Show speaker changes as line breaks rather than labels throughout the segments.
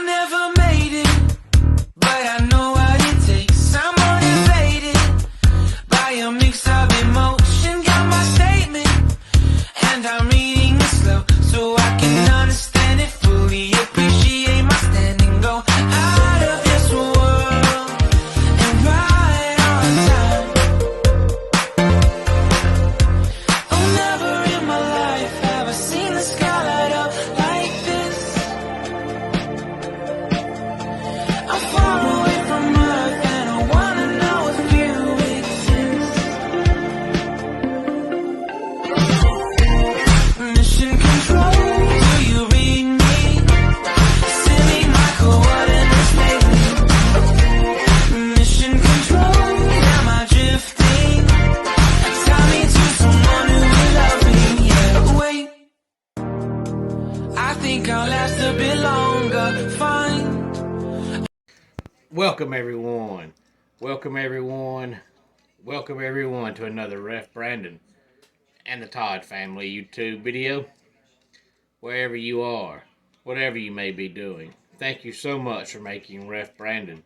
never made it, but I know what it takes. I'm motivated by a mix of emotion. Got my statement, and I'm reading it slow so I can understand it fully. Appreciate my standing, go out of this world and right on time. Oh, never in my life have I seen the sky light up like this. I'm far away from Earth and I wanna know if you exist. Mission control, do you read me? Send me my coordinates lately. Mission control, am I drifting? Tie me to someone who will love me, yeah. Wait, I think I'll last a bit longer. Fine.
Welcome everyone. Welcome everyone. Welcome everyone to another Ref Brandon and the Todd family YouTube video. Wherever you are, whatever you may be doing, thank you so much for making Ref Brandon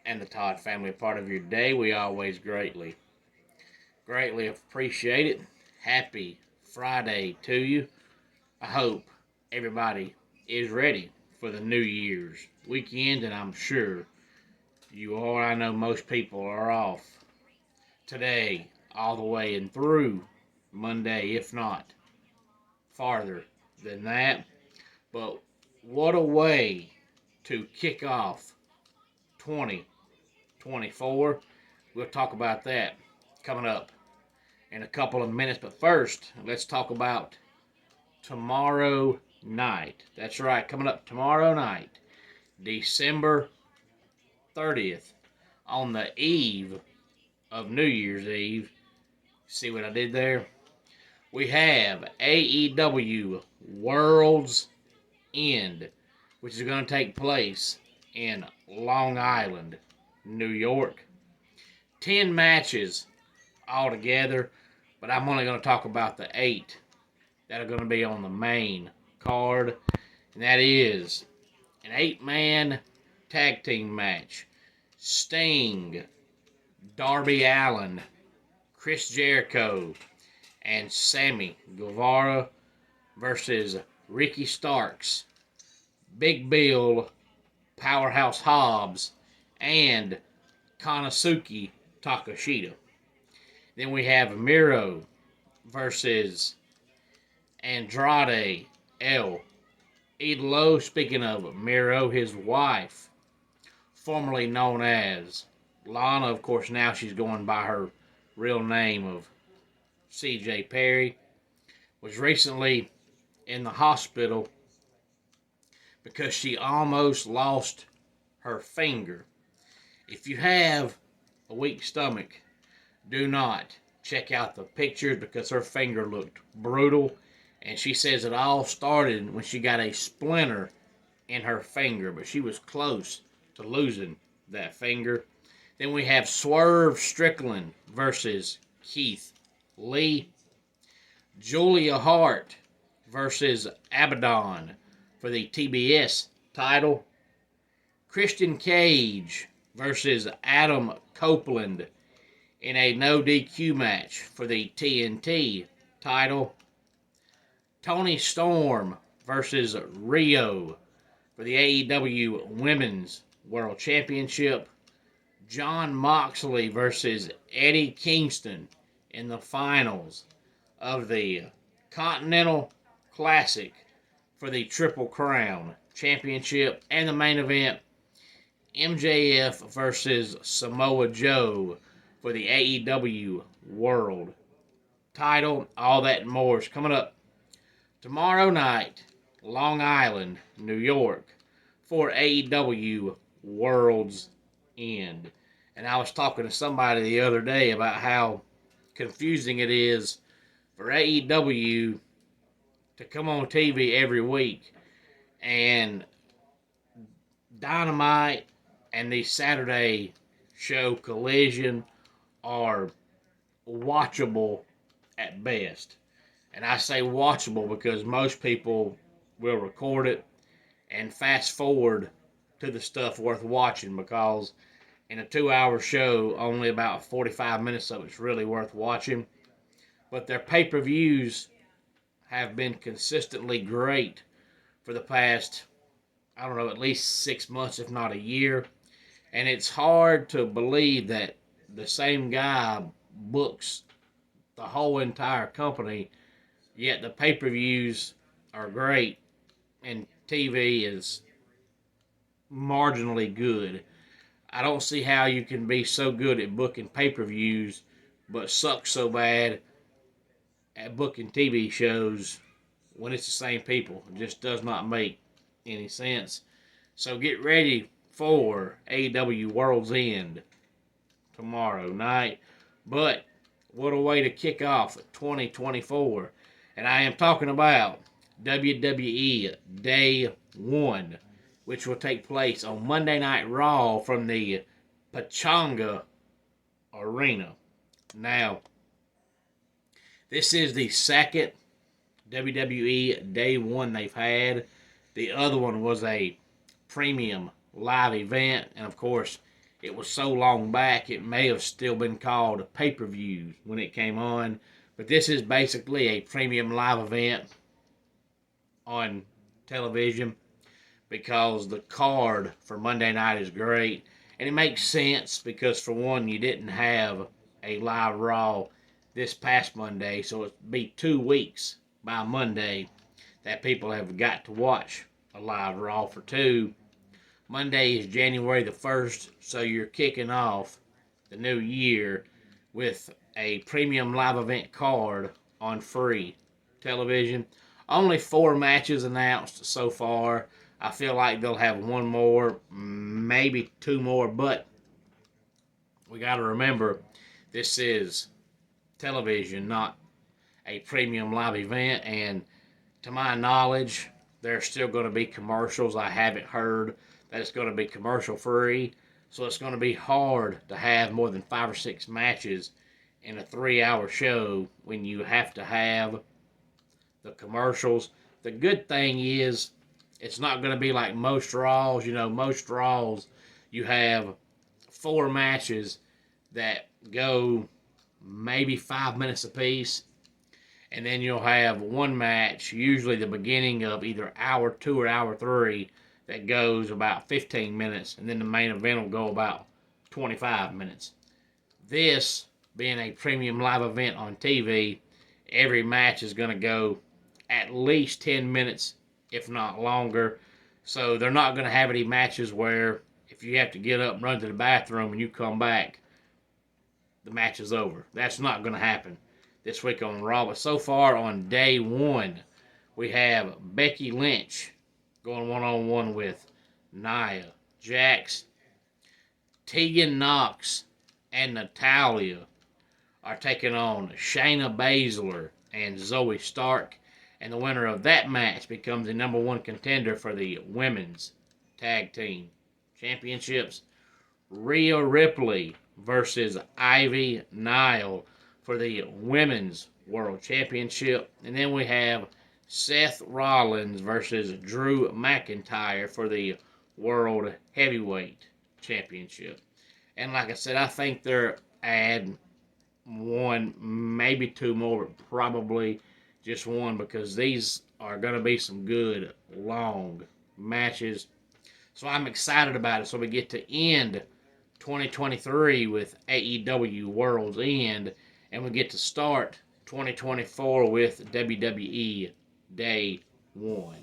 and the Todd family a part of your day. We always greatly appreciate it. Happy Friday to you. I hope everybody is ready for the New Year's weekend, and I'm sure you are. I know most people are off today all the way and through Monday, if not farther than that. But what a way to kick off 2024. We'll talk about that coming up in a couple of minutes. But first, let's talk about tomorrow night. That's right, coming up tomorrow night, December 30th, on the eve of New Year's Eve. See what I did there? We have AEW World's End, which is going to take place in Long Island, New York. 10 matches altogether, but I'm only going to talk about the 8 that are going to be on the main card, and that is an 8-man tag team match. Sting, Darby Allin, Chris Jericho, and Sammy Guevara versus Ricky Starks, Big Bill, Powerhouse Hobbs, and Konosuke Takeshita. Then we have Miro versus Andrade El Idolo. Speaking of Miro, his wife, formerly known as Lana, of course now she's going by her real name of CJ Perry, was recently in the hospital because she almost lost her finger. If you have a weak stomach, do not check out the pictures because her finger looked brutal, and she says it all started when she got a splinter in her finger, but she was close to losing that finger. Then we have Swerve Strickland versus Keith Lee. Julia Hart versus Abaddon for the TBS title. Christian Cage versus Adam Copeland in a no DQ match for the TNT title. Toni Storm versus Rio for the AEW Women's World Championship. Jon Moxley versus Eddie Kingston in the finals of the Continental Classic for the Triple Crown Championship. And the main event, MJF versus Samoa Joe for the AEW World title. All that and more is coming up tomorrow night, Long Island, New York, for AEW World's End. And I was talking to somebody the other day about how confusing it is for AEW to come on TV every week, and Dynamite and the Saturday show Collision are watchable at best. And I say watchable because most people will record it and fast forward to the stuff worth watching, because in a 2 hour show, only about 45 minutes of it's really worth watching. But their pay per views have been consistently great for the past, I don't know, at least 6 months, if not a year. And it's hard to believe that the same guy books the whole entire company, yet the pay per views are great and TV is marginally good. I don't see how you can be so good at booking pay per views but suck so bad at booking TV shows when it's the same people. It just does not make any sense. So get ready for AEW World's End tomorrow night. But what a way to kick off 2024. And I am talking about WWE Day 1, which will take place on Monday Night Raw from the Pachanga Arena. Now, this is the second WWE Day 1 they've had. The other one was a premium live event, and of course, it was so long back, it may have still been called pay-per-view when it came on. But this is basically a premium live event on television, because the card for Monday night is great. And it makes sense because, for one, you didn't have a live Raw this past Monday, so it'd be 2 weeks by Monday that people have got to watch a live Raw. For two, Monday is January the 1st, so you're kicking off the new year with a premium live event card on free television. Only 4 matches announced so far. I feel like they'll have 1 more, maybe 2 more, but we got to remember, this is television, not a premium live event, and to my knowledge, there's still going to be commercials. I haven't heard that it's going to be commercial free, so it's going to be hard to have more than 5 or 6 matches in a 3-hour show when you have to have the commercials. The good thing is, it's not going to be like most Raws. You know, most Raws, you have 4 matches that go maybe 5 minutes apiece, and then you'll have 1 match, usually the beginning of either hour 2 or hour 3, that goes about 15 minutes, and then the main event will go about 25 minutes. This, being a premium live event on TV, every match is going to go at least 10 minutes, if not longer. So they're not going to have any matches where if you have to get up and run to the bathroom and you come back, the match is over. That's not going to happen this week on Raw. But so far on Day 1, we have Becky Lynch going one-on-one with Nia Jax. Tegan Nox and Natalya are taking on Shayna Baszler and Zoe Stark. And the winner of that match becomes the number 1 contender for the Women's Tag Team Championships. Rhea Ripley versus Ivy Nile for the Women's World Championship. And then we have Seth Rollins versus Drew McIntyre for the World Heavyweight Championship. And like I said, I think they're add 1, maybe 2 more, but probably just 1, because these are going to be some good, long matches. So I'm excited about it. So we get to end 2023 with AEW World's End, and we get to start 2024 with WWE Day 1.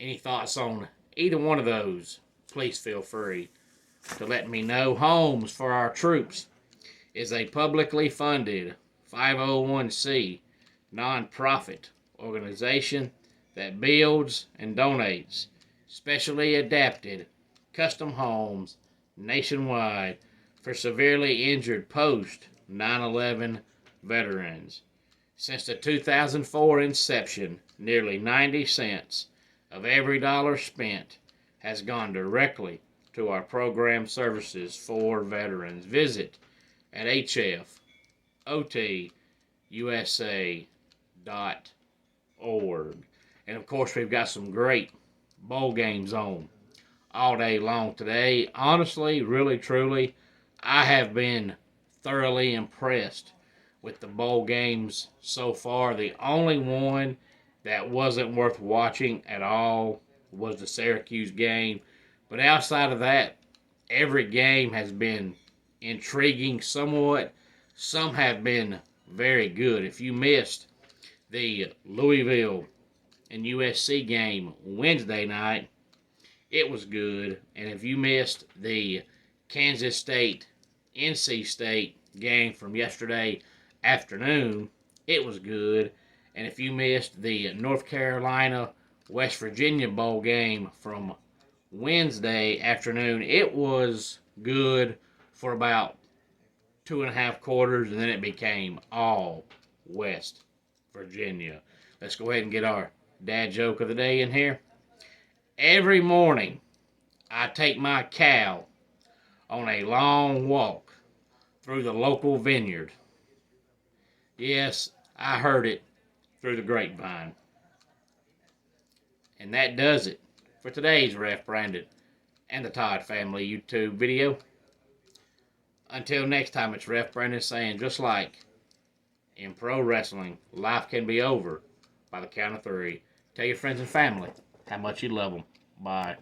Any thoughts on either one of those? Please feel free to let me know. Homes for Our Troops is a publicly funded 501c non-profit organization that builds and donates specially adapted custom homes nationwide for severely injured post 9/11 veterans. Since the 2004 inception, nearly 90 cents of every dollar spent has gone directly to our program services for veterans. Visit at hfotusa.org. And of course, we've got some great bowl games on all day long today. Honestly, really, truly, I have been thoroughly impressed with the bowl games so far. The only one that wasn't worth watching at all was the Syracuse game. But outside of that, every game has been intriguing somewhat. Some have been very good. If you missed the Louisville and USC game Wednesday night, it was good. And if you missed the Kansas State NC State game from yesterday afternoon, it was good. And if you missed the North Carolina West Virginia Bowl game from Wednesday afternoon, it was good for about 2.5 quarters, and then it became all West Virginia. Let's go ahead and get our dad joke of the day in here. Every morning, I take my cow on a long walk through the local vineyard. Yes, I heard it through the grapevine. And that does it for today's Ref Brandon and the Todd Family YouTube video. Until next time, it's Ref Brandon saying, just like in pro wrestling, life can be over by the count of 3. Tell your friends and family how much you love them. Bye.